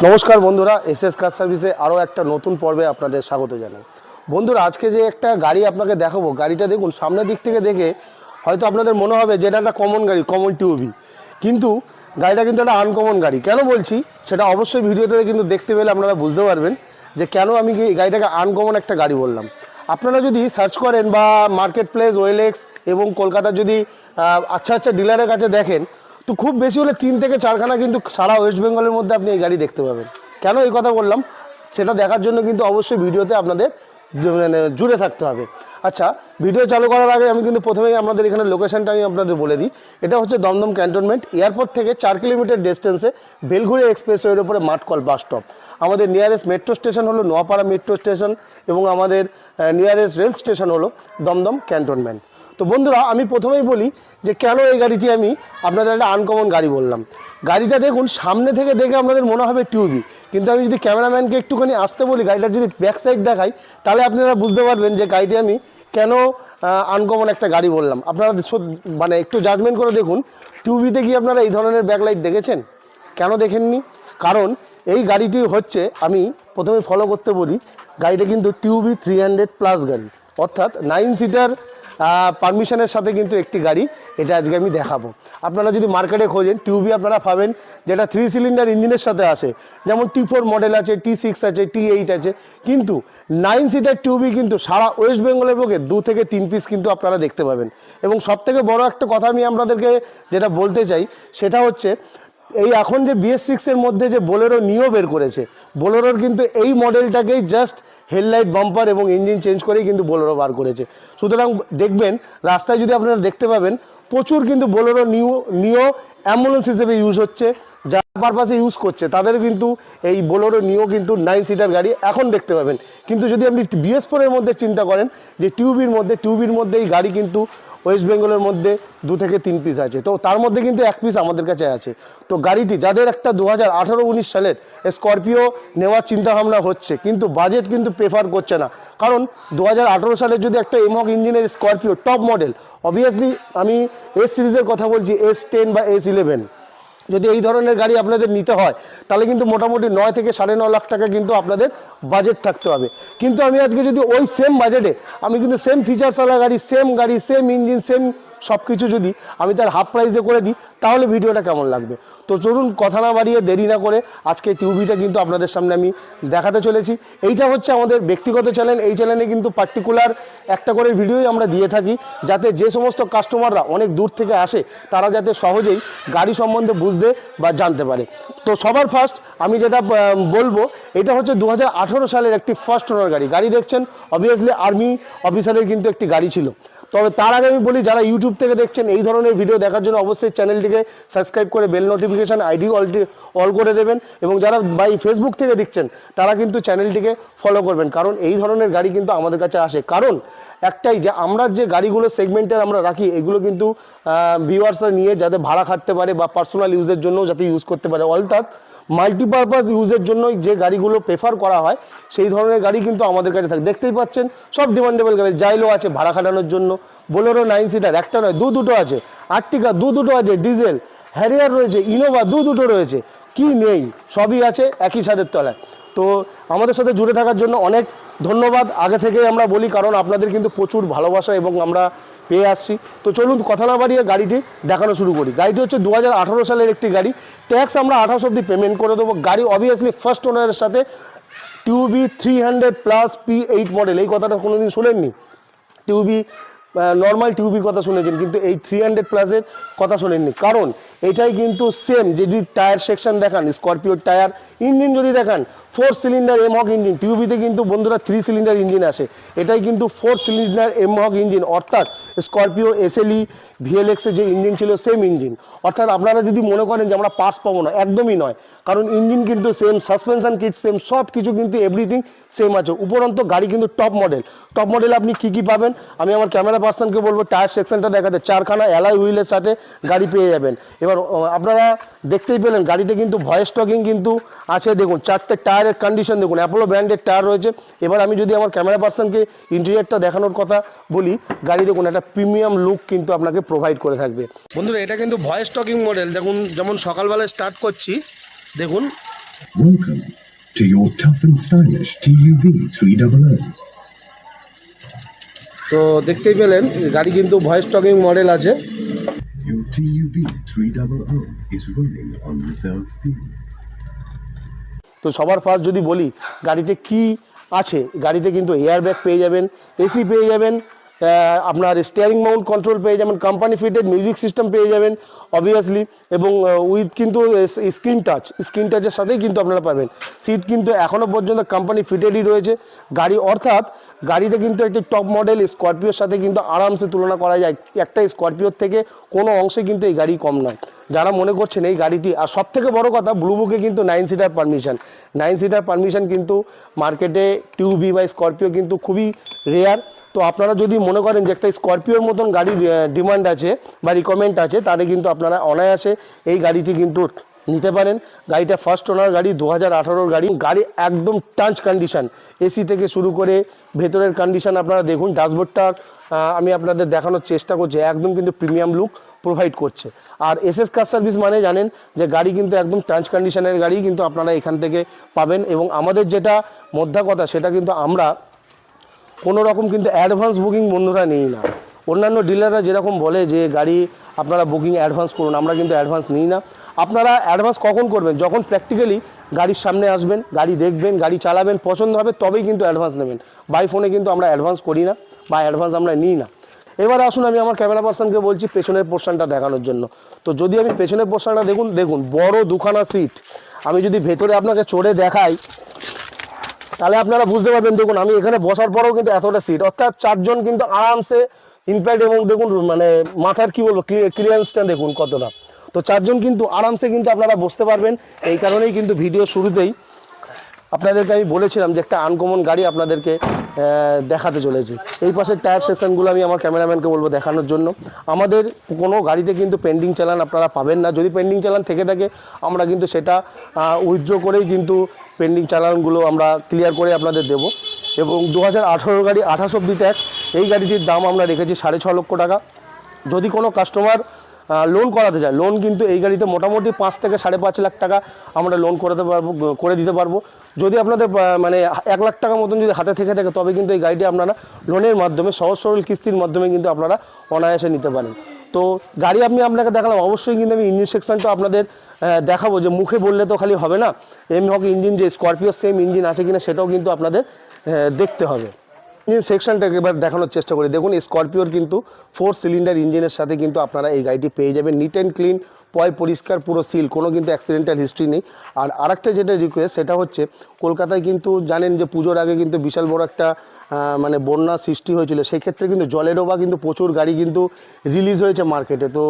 নমস্কার বন্ধুরা, এসএস কার সার্ভিসে আরও একটা নতুন পর্বে আপনাদের স্বাগত জানাই। বন্ধুরা, আজকে যে একটা গাড়ি আপনাকে দেখাবো, গাড়িটা দেখুন, সামনের দিক থেকে দেখে হয়তো আপনাদের মনে হবে যে এটা একটা কমন গাড়ি, কমন টিউবি, কিন্তু গাড়িটা কিন্তু একটা আনকমন গাড়ি। কেন বলছি সেটা অবশ্যই ভিডিওতে কিন্তু দেখতে পেলে আপনারা বুঝতে পারবেন যে কেন আমি এই গাড়িটাকে আনকমন একটা গাড়ি বললাম। আপনারা যদি সার্চ করেন বা মার্কেট প্লেস, ওয়েলএক্স এবং কলকাতার যদি আচ্ছা ডিলারের কাছে দেখেন, তো খুব বেশি হলে 3 থেকে 4খানা কিন্তু সারা ওয়েস্ট বেঙ্গলের মধ্যে আপনি এই গাড়ি দেখতে পাবেন। কেন এই কথা বললাম সেটা দেখার জন্য কিন্তু অবশ্যই ভিডিওতে আপনাদের জুড়ে থাকতে হবে। আচ্ছা, ভিডিও চালু করার আগে আমি কিন্তু প্রথমেই আপনাদের এখানে লোকেশনটা আমি আপনাদের বলে দিই। এটা হচ্ছে দমদম ক্যান্টনমেন্ট, এয়ারপোর্ট থেকে 4 কিলোমিটার ডিস্টেন্সে বেলঘুরি এক্সপ্রেসওয়ের উপরে মাঠকল বাস স্টপ। আমাদের নিয়ারেস্ট মেট্রো স্টেশন হলো নোয়াপাড়া মেট্রো স্টেশন এবং আমাদের নিয়ারেস্ট রেল স্টেশন হলো দমদম ক্যান্টনমেন্ট। তো বন্ধুরা, আমি প্রথমেই বলি যে কেন এই গাড়িটি আমি আপনাদের একটা আনকমন গাড়ি বললাম। গাড়িটা দেখুন, সামনে থেকে দেখে আপনাদের মনে হবে টিউবি, কিন্তু আমি যদি ক্যামেরাম্যানকে একটুখানি আসতে বলি, গাড়িটার যদি ব্যাক সাইড দেখাই, তাহলে আপনারা বুঝতে পারবেন যে গাড়িটি আমি কেন আনকমন একটা গাড়ি বললাম। আপনারা মানে একটু জাজমেন্ট করে দেখুন, টিউবিতে কি আপনারা এই ধরনের ব্যাকলাইট দেখেছেন? কেন দেখেননি? কারণ এই গাড়িটি হচ্ছে, আমি প্রথমে ফলো করতে বলি, গাড়িটা কিন্তু টিউবি 300+ গাড়ি, অর্থাৎ 9 সিটার পারমিশনের সাথে কিন্তু একটি গাড়ি। এটা আজকে আমি দেখাবো। আপনারা যদি মার্কেটে খোঁজেন টিউবি আপনারা পাবেন যেটা 3 সিলিন্ডার ইঞ্জিনের সাথে আসে, যেমন T4 মডেল আছে, T6 আছে, T8 আছে, কিন্তু 9 সিটার টিউবি কিন্তু সারা ওয়েস্ট বেঙ্গলের পক্ষে 2 থেকে 3 পিস কিন্তু আপনারা দেখতে পাবেন। এবং সবথেকে বড় একটা কথা আমি আপনাদেরকে যেটা বলতে চাই সেটা হচ্ছে, এই এখন যে BS6-এর মধ্যে যে বোলেরো নিও বের করেছে, বোলেরোর কিন্তু এই মডেলটাকেই জাস্ট হেডলাইট, বাম্পার এবং ইঞ্জিন চেঞ্জ করেই কিন্তু বোলেরো বার করেছে। সুতরাং দেখবেন রাস্তায় যদি আপনারা দেখতে পাবেন প্রচুর কিন্তু বোলেরো নিও অ্যাম্বুলেন্স হিসেবে ইউজ হচ্ছে, যার পারপাসে ইউজ করছে তাদের কিন্তু এই বোলেরো নিও কিন্তু 9 সিটার গাড়ি এখন দেখতে পাবেন। কিন্তু যদি আপনি BS4-এর মধ্যে চিন্তা করেন যে টিউবির মধ্যে এই গাড়ি কিন্তু ওয়েস্ট বেঙ্গলের মধ্যে 2 থেকে 3 পিস আছে, তো তার মধ্যে কিন্তু 1 পিস আমাদের কাছে আছে। তো গাড়িটি যাদের একটা 2018-19 সালের স্করপিও নেওয়ার চিন্তাভাবনা হচ্ছে, কিন্তু বাজেট কিন্তু প্রেফার করছে না, কারণ 2018 সালের যদি একটা এমহক ইঞ্জিনের স্করপিও টপ মডেল, অবভিয়াসলি আমি এস সিরিজের কথা বলছি, S10 বা S11, যদি এই ধরনের গাড়ি আপনাদের নিতে হয় তাহলে কিন্তু মোটামুটি 9 থেকে 9.5 লাখ টাকা কিন্তু আপনাদের বাজেট থাকতে হবে। কিন্তু আমি আজকে যদি ওই সেম বাজেটে আমি কিন্তু সেম ফিচার্সওয়ালা গাড়ি, সেম ইঞ্জিন, সেম সব কিছু যদি আমি তার হাফ প্রাইসে করে দিই, তাহলে ভিডিওটা কেমন লাগবে? তো চলুন কথা না বাড়িয়ে দেরি না করে আজকে টিউবিটা কিন্তু আপনাদের সামনে আমি দেখাতে চলেছি। এইটা হচ্ছে আমাদের ব্যক্তিগত চ্যানেল, এই চ্যানেলে কিন্তু পার্টিকুলার একটা করে ভিডিওই আমরা দিয়ে থাকি, যাতে যে সমস্ত কাস্টমাররা অনেক দূর থেকে আসে তারা যাতে সহজেই গাড়ি সম্বন্ধে বুঝতে বা জানতে পারে। তো সবার ফার্স্ট আমি যেটা বলবো, এটা হচ্ছে 2018 সালের একটি ফার্স্ট ওনার গাড়ি দেখছেন, অবভিয়াসলি আর্মি অফিসারের কিন্তু একটি গাড়ি ছিল। তবে তার আগে আমি বলি, যারা ইউটিউব থেকে দেখছেন এই ধরনের ভিডিও দেখার জন্য অবশ্যই চ্যানেলটিকে সাবস্ক্রাইব করে বেল নোটিফিকেশান আইডি অল করে দেবেন, এবং যারা বাই ফেসবুক থেকে দেখছেন তারা কিন্তু চ্যানেলটিকে ফলো করবেন, কারণ এই ধরনের গাড়ি কিন্তু আমাদের কাছে আসে। কারণ একটাই, যে আমরা যে গাড়িগুলো সেগমেন্টের আমরা রাখি, এগুলো কিন্তু ভিউয়ার্সরা নিয়ে যাতে ভাড়া খাটতে পারে বা পার্সোনাল ইউজের জন্য যাতে ইউজ করতে পারে, অর্থাৎ মাল্টিপারপাস ইউজের জন্য যে গাড়িগুলো প্রেফার করা হয় সেই ধরনের গাড়ি কিন্তু আমাদের কাছে থাকে। দেখতেই পাচ্ছেন সব ডিমান্ডেবল গাড়ি, জাইলো আছে ভাড়া খাটানোর জন্য, বোলেরো 9 সিটার একটা নয় দুটো আছে, আর্টিকা দুটো আছে, ডিজেল, হ্যারিয়ার রয়েছে, ইনোভা দুটো রয়েছে, কি নেই সবই আছে একই ছাদের তলায়। তো আমাদের সাথে জুড়ে থাকার জন্য অনেক ধন্যবাদ আগে থেকেই আমরা বলি, কারণ আপনাদের কিন্তু প্রচুর ভালোবাসা এবং আমরা পেয়ে আসছি। তো চলুন কথা না বাড়িয়ে গাড়িটি দেখানো শুরু করি। গাড়িটি হচ্ছে 2018 সালের একটি গাড়ি, ট্যাক্স আমরা 28 অবধি পেমেন্ট করে দেবো। গাড়ি অবভিয়াসলি ফার্স্ট ওনারের সাথে, টিউবি 300+ P8 মডেল, এই কথাটা কোনোদিন শোনেননি? টিউবি নর্মাল টিউবির কথা শুনেছেন, কিন্তু এই 300+-এর কথা শোনেননি, কারণ এটাই কিন্তু সেম। যদি টায়ার সেকশন দেখান, স্করপিওর টায়ার, ইঞ্জিন যদি দেখান 4 সিলিন্ডার এমহক ইঞ্জিন, টিউবিতে কিন্তু বন্ধুরা 3 সিলিন্ডার ইঞ্জিন আসে, এটাই কিন্তু 4 সিলিন্ডার এমহক ইঞ্জিন, অর্থাৎ স্করপিও SLE VLX-এর যে ইঞ্জিন ছিল সেম ইঞ্জিন। অর্থাৎ আপনারা যদি মনে করেন যে আমরা পার্টস পাবো না, একদমই নয়, কারণ ইঞ্জিন কিন্তু সেম, সাসপেনশন কিট সেম, সব কিছু কিন্তু এভরিথিং সেম আছে। উপরন্ত গাড়ি কিন্তু টপ মডেল আপনি কী পাবেন আমি আমার ক্যামেরা পার্সনকে বলবো টায়ার সেকশনটা দেখাতে। 4খানা অ্যালয় হুইলের সাথে গাড়ি পেয়ে যাবেন। এবার আপনারা দেখতেই পেলেন গাড়িতে কিন্তু ভয়েস টকিং কিন্তু আছে, দেখুন 4টে টায়ারের কন্ডিশন দেখুন, অ্যাপোলো ব্র্যান্ডের টায়ার রয়েছে। এবার আমি যদি আমার ক্যামেরা পার্সনকে ইন্টেরিয়রটা দেখানোর কথা বলি, গাড়ি দেখুন একটা প্রিমিয়াম লুক কিন্তু আপনাকে প্রোভাইড করে থাকবে। বন্ধুরা, এটা কিন্তু ভয়েস টকিং মডেল, দেখুন যেমন সকালবেলায় স্টার্ট করছি, দেখুন Welcome to your tough and stylish TUV 300. তো দেখতেই পেলেন গাড়ি কিন্তু ভয়েস টকিং মডেল আছে। Your TUV 300 is running on reserve fuel. তো সবার ফার্স্ট যদি বলি গাড়িতে কি আছে, গাড়িতে কিন্তু এয়ার ব্যাগ পেয়ে যাবেন, এসি পেয়ে যাবেন, আপনার স্টিয়ারিং মাউন্ট কন্ট্রোল পেয়ে যাবেন, কোম্পানি ফিটেড মিউজিক সিস্টেম পেয়ে যাবেন অবভিয়াসলি, এবং উইথ কিন্তু স্ক্রিন টাচের সাথেই কিন্তু আপনারা পাবেন। সিট কিন্তু এখনও পর্যন্ত কোম্পানি ফিটেডই রয়েছে গাড়ি, অর্থাৎ গাড়িতে কিন্তু একটি টপ মডেল স্করপিওর সাথে কিন্তু আরামসে তুলনা করা যায়। একটা স্করপিওর থেকে কোনো অংশে কিন্তু এই গাড়ি কম নয়। যারা মনে করছেন এই গাড়িটি, আর সব থেকে বড় কথা ব্লু বুকে কিন্তু 9 সিটার পারমিশন কিন্তু মার্কেটে টিউবি বা স্করপিও কিন্তু খুবই রেয়ার। তো আপনারা যদি মনে করেন যে একটা স্করপিওর মতন গাড়ি ডিমান্ড আছে বা রিকমেন্ড আছে, তাহলে কিন্তু আপনারা অনায়াসে এই গাড়িটি কিন্তু নিতে পারেন। গাড়িটা ফার্স্ট ওনার গাড়ি, 2018 গাড়ি একদম টাচ কন্ডিশন, এসি থেকে শুরু করে ভেতরের কন্ডিশন আপনারা দেখুন। ড্যাশবোর্ডটা আমি আপনাদের দেখানোর চেষ্টা করছি, একদম কিন্তু প্রিমিয়াম লুক প্রোভাইড করছে। আর এসএস কার সার্ভিস মানে জানেন যে গাড়ি কিন্তু একদম টাচ কন্ডিশনের গাড়ি কিন্তু আপনারা এখান থেকে পাবেন। এবং আমাদের যেটা মোদ্দা কথা, সেটা কিন্তু আমরা কোনো রকম কিন্তু অ্যাডভান্স বুকিং বন্ধুরা নেই না। অন্যান্য ডিলাররা যেরকম বলে যে গাড়ি আপনারা বুকিং অ্যাডভান্স করুন, আমরা কিন্তু অ্যাডভান্স নিই না। আপনারা অ্যাডভান্স কখন করবেন? যখন প্র্যাকটিক্যালি গাড়ির সামনে আসবেন, গাড়ি দেখবেন, গাড়ি চালাবেন, পছন্দ হবে, তবেই কিন্তু অ্যাডভান্স নেবেন। বাই ফোনে কিন্তু আমরা অ্যাডভান্স করি না বা অ্যাডভান্স আমরা নিই না। এবার আসুন, আমি আমার ক্যামেরা পার্সনকে বলছি পেছনের পোর্শনটা দেখানোর জন্য। তো যদি আমি পেছনের পোর্শনটা দেখুন বড় দুখানা সিট। আমি যদি ভেতরে আপনাকে চড়ে দেখাই তাহলে আপনারা বুঝতে পারবেন। দেখুন আমি এখানে বসার পরেও কিন্তু এতটা সিট, অর্থাৎ 4 জন কিন্তু আরামসে ইনপ্যাক্ট, এবং দেখুন মানে মাথার কি বলবো ক্লিয়ারেন্সটা দেখুন কতটা। তো 4 জন কিন্তু আরামসে কিন্তু আপনারা বসতে পারবেন। এই কারণেই কিন্তু ভিডিও শুরুতেই আপনাদেরকে আমি বলেছিলাম যে একটা আনকমন গাড়ি আপনাদেরকে দেখাতে চলেছি। এই পাশের টায়ার সেকশনগুলো আমি আমার ক্যামেরাম্যানকে বলবো দেখানোর জন্য। আমাদের কোনো গাড়িতে কিন্তু পেন্ডিং চালান আপনারা পাবেন না। যদি পেন্ডিং চালান থেকে থাকে, আমরা কিন্তু সেটা উইথড্র করেই কিন্তু পেন্ডিং চালানগুলো আমরা ক্লিয়ার করে আপনাদের দেব। এবং 2018 গাড়ি 28 অব্দি ট্যাক্স। এই গাড়িটির দাম আমরা রেখেছি 6.5 লক্ষ টাকা। যদি কোনো কাস্টমার লোন করাতে চায়, লোন কিন্তু এই গাড়িতে মোটামুটি 5 থেকে 5.5 লাখ টাকা আমরা লোন করে দিতে পারবো। যদি আপনাদের মানে 1 লাখ টাকা মতন যদি হাতে থেকে থাকে, তবে কিন্তু এই গাড়িটি আপনারা লোনের মাধ্যমে সহজ সরল কিস্তির মাধ্যমে কিন্তু আপনারা অনায়াসে নিতে পারেন। তো গাড়ি আমি আপনাকে দেখালাম, অবশ্যই কিন্তু আমি ইঞ্জিন সেকশনটা আপনাদের দেখাবো। যে মুখে বললে তো খালি হবে না, এমনি হোক ইঞ্জিন যে স্করপিওর সেম ইঞ্জিন আছে কিনা সেটাও কিন্তু আপনাদের দেখতে হবে। ইঞ্জিন সেকশনটাকে এবার দেখানোর চেষ্টা করি। দেখুন স্করপিওর কিন্তু 4 সিলিন্ডার ইঞ্জিনের সাথে কিন্তু আপনারা এই গাড়িটি পেয়ে যাবেন। নিট অ্যান্ড ক্লিন, পরিষ্কার, পুরো সিল, কোনো কিন্তু অ্যাক্সিডেন্টাল হিস্ট্রি নেই। আর আরেকটা যেটা রিকোয়েস্ট, সেটা হচ্ছে কলকাতায় কিন্তু জানেন যে পুজোর আগে কিন্তু বিশাল বড় একটা মানে বন্যা সৃষ্টি হয়েছিল। সেই ক্ষেত্রে কিন্তু জলেরও বা কিন্তু প্রচুর গাড়ি কিন্তু রিলিজ হয়েছে মার্কেটে। তো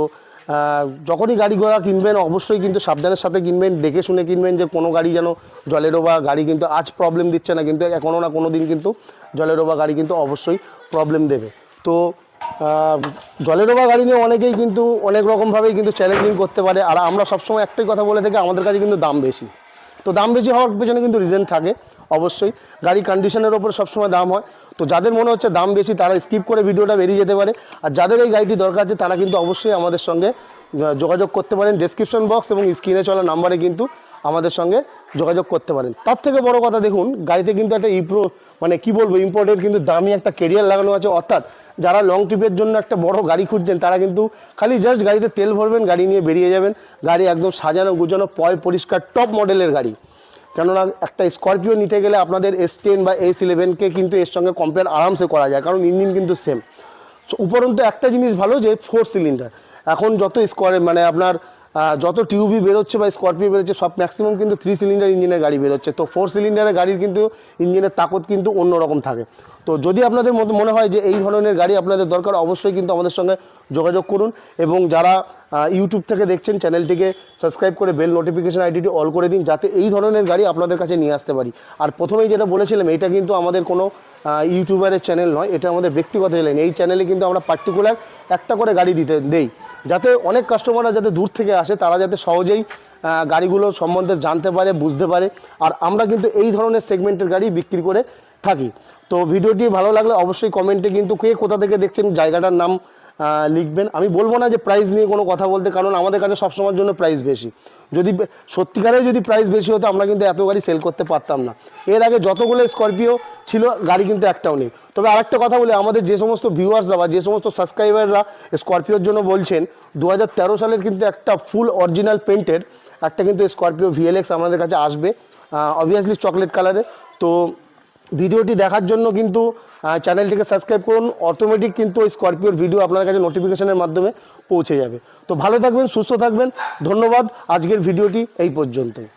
যখনই গাড়ি ঘোড়া কিনবেন অবশ্যই কিন্তু সাবধানের সাথে কিনবেন, দেখে শুনে কিনবেন, যে কোনো গাড়ি যেন জলেরও বা গাড়ি কিন্তু আজ প্রবলেম দিচ্ছে না, কিন্তু কোনো না কোনো দিন কিন্তু জলেরও বা গাড়ি কিন্তু অবশ্যই প্রবলেম দেবে। তো জলেরও বা গাড়ি নিয়ে অনেকেই কিন্তু অনেক রকমভাবেই কিন্তু চ্যালেঞ্জিং করতে পারে। আর আমরা সবসময় একটাই কথা বলে থাকি, আমাদের কাছে কিন্তু দাম বেশি। তো দাম বেশি হওয়ার পেছনে কিন্তু রিজন থাকে অবশ্যই, গাড়ি কন্ডিশনের ওপর সবসময় দাম হয়। তো যাদের মনে হচ্ছে দাম বেশি, তারা স্কিপ করে ভিডিওটা বেরিয়ে যেতে পারে। আর যাদের এই গাড়িটি দরকার আছে, তারা কিন্তু অবশ্যই আমাদের সঙ্গে যোগাযোগ করতে পারেন। ডেসক্রিপশন বক্স এবং স্ক্রিনে চলা নাম্বারে কিন্তু আমাদের সঙ্গে যোগাযোগ করতে পারেন। তার থেকে বড় কথা দেখুন, গাড়িতে কিন্তু একটা মানে কি বলবো ইম্পোর্টেড কিন্তু দামি একটা কেরিয়ার লাগানো আছে। অর্থাৎ যারা লং ট্রিপের জন্য একটা বড় গাড়ি খুঁজছেন, তারা কিন্তু খালি জাস্ট গাড়িতে তেল ভরবেন, গাড়ি নিয়ে বেরিয়ে যাবেন। গাড়ি একদম সাজানো গুজানো, পরিষ্কার, টপ মডেলের গাড়ি। কেননা একটা স্করপিও নিতে গেলে আপনাদের S10 বা S11কে কিন্তু এর সঙ্গে কম্পেয়ার আরামসে করা যায়, কারণ ইঞ্জিন কিন্তু সেম। উপরন্তু একটা জিনিস ভালো যে 4 সিলিন্ডার। এখন যত মানে আপনার যত টিউবি বেরোচ্ছে বা স্করপিও বেরোচ্ছে, সব ম্যাক্সিমাম কিন্তু 3 সিলিন্ডার ইঞ্জিনের গাড়ি বেরোচ্ছে। তো 4 সিলিন্ডারের গাড়ির কিন্তু ইঞ্জিনের তাকত কিন্তু অন্যরকম থাকে। তো যদি আপনাদের মনে হয় যে এই ধরনের গাড়ি আপনাদের দরকার, অবশ্যই কিন্তু আমাদের সঙ্গে যোগাযোগ করুন। এবং যারা ইউটিউব থেকে দেখছেন, চ্যানেলটিকে সাবস্ক্রাইব করে বেল নোটিফিকেশন আইডিটি অল করে দিন, যাতে এই ধরনের গাড়ি আপনাদের কাছে নিয়ে আসতে পারি। আর প্রথমেই যেটা বলেছিলাম, এটা কিন্তু আমাদের কোনো ইউটিউবারের চ্যানেল নয়, এটা আমাদের ব্যক্তিগত চ্যানেল। এই চ্যানেলে কিন্তু আমরা পার্টিকুলার একটা করে গাড়ি দেই, যাতে অনেক কাস্টমাররা যাতে দূর থেকে আসে, তারা যাতে সহজেই গাড়িগুলো সম্বন্ধে জানতে পারে, বুঝতে পারে। আর আমরা কিন্তু এই ধরনের সেগমেন্টের গাড়ি বিক্রি করে থাকি। তো ভিডিওটি ভালো লাগলে অবশ্যই কমেন্টে কিন্তু কে কোথা থেকে দেখছেন, জায়গাটার নাম লিখবেন। আমি বলবো না যে প্রাইস নিয়ে কোনো কথা বলতে, কারণ আমাদের কাছে সবসময়ের জন্য প্রাইস বেশি। যদি সত্যিকারে যদি প্রাইস বেশি হতো আমরা কিন্তু এত গাড়ি সেল করতে পারতাম না। এর আগে যতগুলো স্করপিও ছিল গাড়ি কিন্তু একটাও নেই। তবে আরেকটা কথা বলি, আমাদের যে সমস্ত ভিউয়ার্সরা বা যে সমস্ত সাবস্ক্রাইবাররা স্করপিওর জন্য বলছেন, 2013 সালের কিন্তু একটা ফুল অরিজিনাল পেন্টের একটা কিন্তু স্করপিও ভিএলএক্স আমাদের কাছে আসবে, অবভিয়াসলি চকলেট কালারে। তো ভিডিওটি দেখার জন্য কিন্তু চ্যানেলটিকে সাবস্ক্রাইব করুন, অটোমেটিক কিন্তু ওই স্করপিওর ভিডিও আপনার কাছে নোটিফিকেশনের মাধ্যমে পৌঁছে যাবে। তো ভালো থাকবেন, সুস্থ থাকবেন, ধন্যবাদ। আজকের ভিডিওটি এই পর্যন্তই।